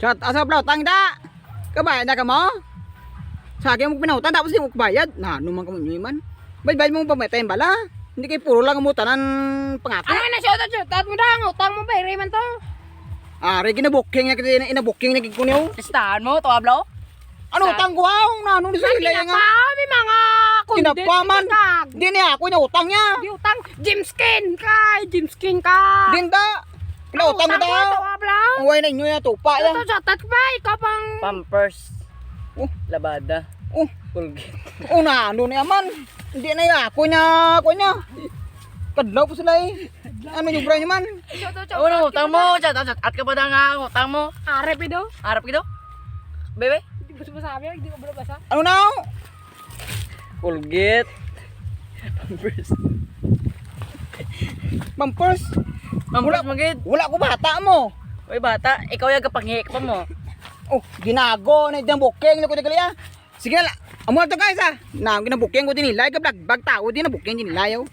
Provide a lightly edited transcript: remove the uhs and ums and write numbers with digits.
Shot, asa utang da. Kabayad na ka mo? Sa akin mo pinautan tapos hindi mo kabayad. Na, naman ka mo nyo man. Bayad mo pamatayin bala. Hindi kayo puro lang mo tanan pangako. Ano na shoutout mo dang utang mo ba Raymond to? Ari ginabuking na kita inabuking na kikuniw. Listahan mo to ablo. Ano utang ko aw? Na ano sa ila nga? May mga Kinapaman. Di niya ako na utang niya. Di utang gym skin ka. Din da. Pinautang ko to da. ablo. Ang way na inyo na tupa ya. Ito shoutout ba ikaw pang Pampers. Oh. Labada. Oh, Colgate. una ano na yaman. Hindi na ya ako niya. Kadlaw po sila eh. Ano yung brand man? Ano, utang mo. Chat at ka pa na nga. Utang mo. Arep ito. Harap kita. Bebe. Hindi ko masabi, hindi ko basa. Ano na? Colgate. Pampers. Pampers. Pampers magid. Wala ko bata mo. Uy bata, ikaw yung kapanghiik pa mo. Oh, ginago na itang booking ko dali ah. Sige na. Amo to guys ah. Na ginabuking ko din nila, ka vlog bag tao din na booking din nila yo.